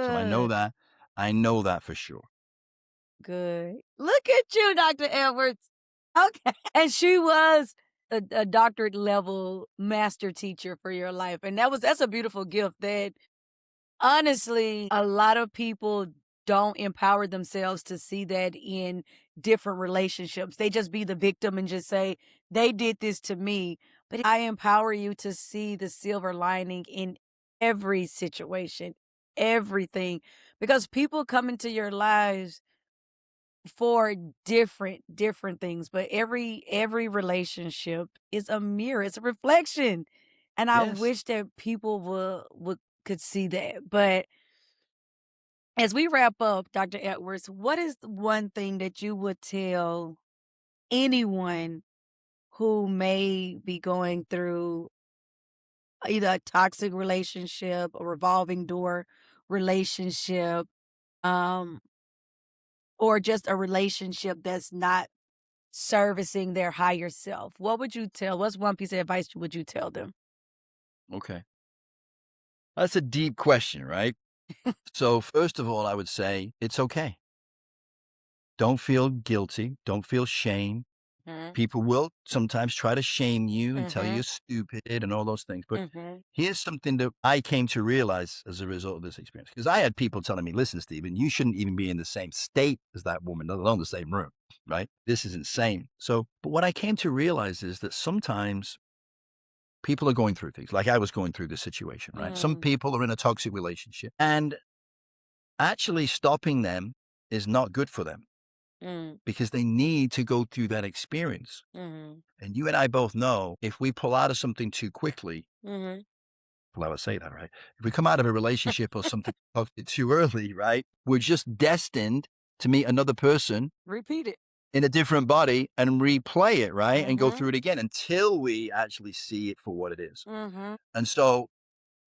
good. I know that for sure. Good. Look at you, Dr. Edwards. Okay. And she was a doctorate level master teacher for your life. And that's a beautiful gift that honestly a lot of people don't empower themselves to see that in different relationships. They just be the victim and just say, they did this to me. But I empower you to see the silver lining in every situation, everything. Because people come into your lives for different things, but every relationship is a mirror, it's a reflection. And I Yes. wish that people would could see that. But as we wrap up, Dr. Edwards, what is the one thing that you would tell anyone who may be going through either a toxic relationship, a revolving door relationship, um, or just a relationship that's not servicing their higher self? What would you tell? What's one piece of advice would you tell them? Okay. That's a deep question, right? So, first of all, I would say it's okay. Don't feel guilty. Don't feel shame. Mhm, People will sometimes try to shame you and tell you mhm, you're stupid and all those things. But mhm, here's something that I came to realize as a result of this experience. Because I had people telling me, listen, Stephen, you shouldn't even be in the same state as that woman, let alone the same room, right? This is insane. So, but what I came to realize is that sometimes people are going through things like I was going through this situation, right? Some mm, people are in a toxic relationship and actually stopping them is not good for them mm, because they need to go through that experience. mhm, And you and I both know if we pull out of something too quickly, mhm. well, I would say that, right? If we come out of a relationship or something toxic too early, right? We're just destined to meet another person Repeat it. in a different body and replay it, right? And go Mhm, through it again until we actually see it for what it is. mhm, And so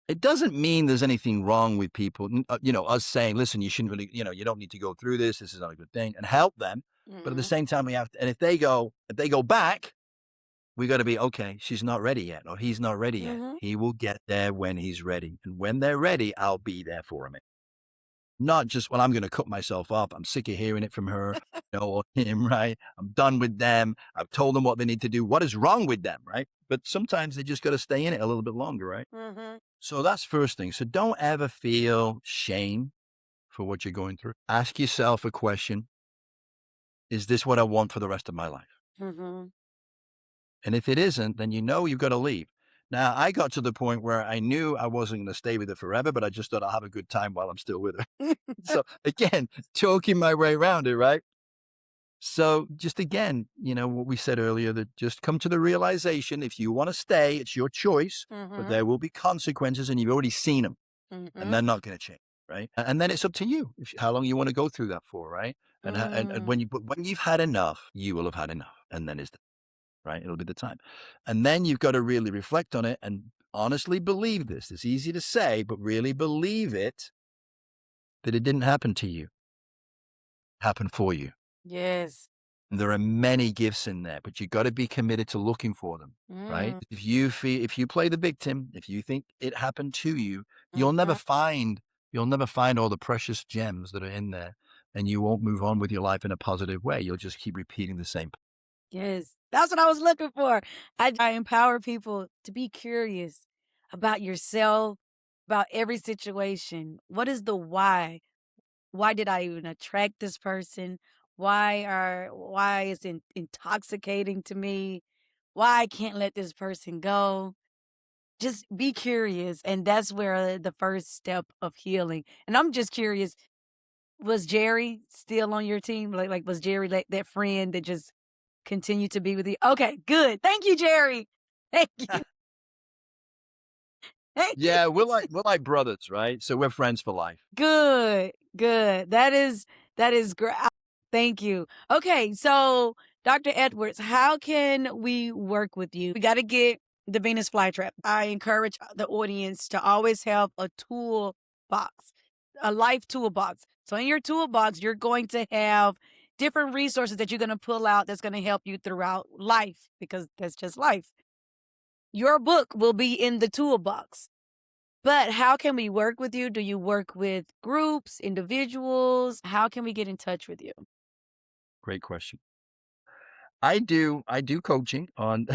it doesn't mean there's anything wrong with people, us saying, listen, you shouldn't really, you don't need to go through this. This is not a good thing and help them. But at the mhm, same time, we have to, and if they go back, we got to be, okay, she's not ready yet, or he's not ready yet. mhm. He will get there when he's ready. And when they're ready, I'll be there for him. Not just, well, I'm going to cut myself up. I'm sick of hearing it from her, or him, right? I'm done with them. I've told them what they need to do. What is wrong with them, right? But sometimes they just got to stay in it a little bit longer, right? Mhm. So that's first thing. So don't ever feel shame for what you're going through. Ask yourself a question. Is this what I want for the rest of my life? Mhm. And if it isn't, then you know you've got to leave. Now, I got to the point where I knew I wasn't going to stay with her forever, but I just thought I'll have a good time while I'm still with her. So again, talking my way around it, right? So just again, what we said earlier, that just come to the realization, if you want to stay, it's your choice, but Mhm. there will be consequences and you've already seen them and Mhm. they're not going to change. Right. And then it's up to you how long you want to go through that for. Right. And Mm. when you've had enough, you will have had enough. And then it's right. It'll be the time. And then you've got to really reflect on it and honestly believe this. It's easy to say, but really believe it that it didn't happen to you, happen for you. Yes. There are many gifts in there, but you got to be committed to looking for them, right? Mm. If you play the victim, if you think it happened to you, you'll never Mhm. find you'll never find all the precious gems that are in there, and you won't move on with your life in a positive way. You'll just keep repeating the same. Yes. That's what I was looking for. I empower people to be curious about yourself, about every situation. What is the why? Why did I even attract this person? Why is it intoxicating to me? Why I can't let this person go? Just be curious, and that's where the first step of healing. And I'm just curious, was Jerry still on your team? Like was Jerry like that friend that just continued to be with you? Okay, good. Thank you, Jerry. Thank you. Thank you. Yeah, we're like brothers, right? So we're friends for life. Good, good. That is great. Thank you. Okay, so Dr. Edwards, how can we work with you? We got to get the Venus flytrap. I encourage the audience to always have a toolbox, a life toolbox. So in your toolbox, you're going to have different resources that you're going to pull out that's going to help you throughout life because that's just life. Your book will be in the toolbox. But how can we work with you? Do you work with groups, individuals? How can we get in touch with you? Great question. I do coaching on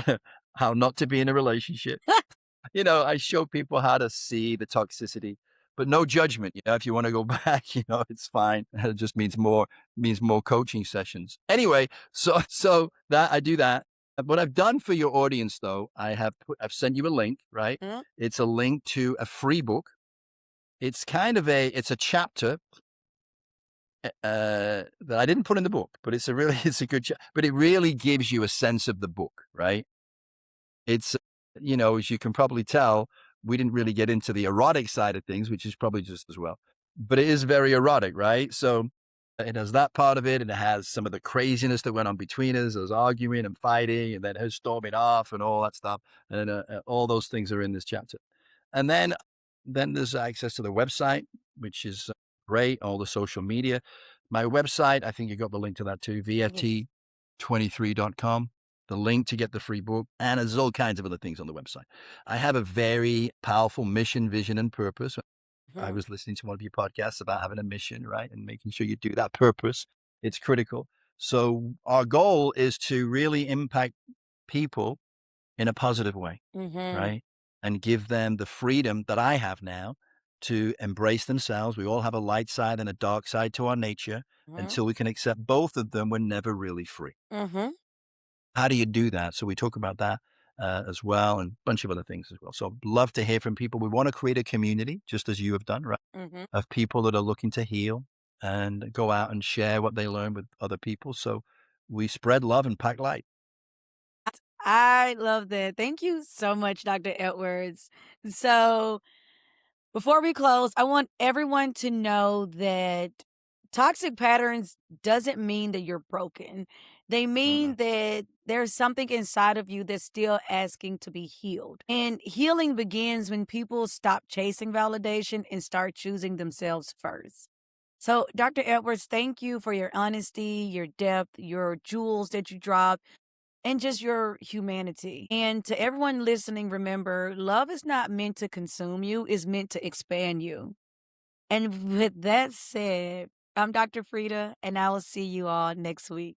how not to be in a relationship. I show people how to see the toxicity, but no judgment. If you want to go back, it's fine. It just means more coaching sessions. Anyway, so that I do that. What I've done for your audience, though, I've sent you a link, right? Mhm. It's a link to a free book. It's a chapter that I didn't put in the book, but it's a good, but it really gives you a sense of the book, right? It's, as you can probably tell, we didn't really get into the erotic side of things, which is probably just as well, but it is very erotic, right? So it has that part of it, and it has some of the craziness that went on between us, us arguing and fighting, and then her storming off and all that stuff. And all those things are in this chapter. And then there's access to the website, which is great, all the social media. My website, I think you got the link to that too, Yes. vft23.com, the link to get the free book, and there's all kinds of other things on the website. I have a very powerful mission, vision, and purpose. I Mhm. was listening to one of your podcasts about having a mission, right? And making sure you do that purpose. It's critical. So our goal is to really impact people in a positive way, Mhm. right? And give them the freedom that I have now to embrace themselves. We all have a light side and a dark side to our nature. Mhm. Until we can accept both of them, we're never really free. Mhm. How do you do that? So we talk about that as well, and a bunch of other things as well. So I'd love to hear from people. We want to create a community, just as you have done, right? Mhm. Of people that are looking to heal and go out and share what they learn with other people. So we spread love and pack light. I love that. Thank you so much, Dr. Edwards. So, before we close, I want everyone to know that toxic patterns doesn't mean that you're broken. They mean Mm-mm. that there's something inside of you that's still asking to be healed. And healing begins when people stop chasing validation and start choosing themselves first. So, Dr. Edwards, thank you for your honesty, your depth, your jewels that you drop, and just your humanity. And to everyone listening, remember, love is not meant to consume you, it's meant to expand you. And with that said, I'm Dr. Freda, and I will see you all next week.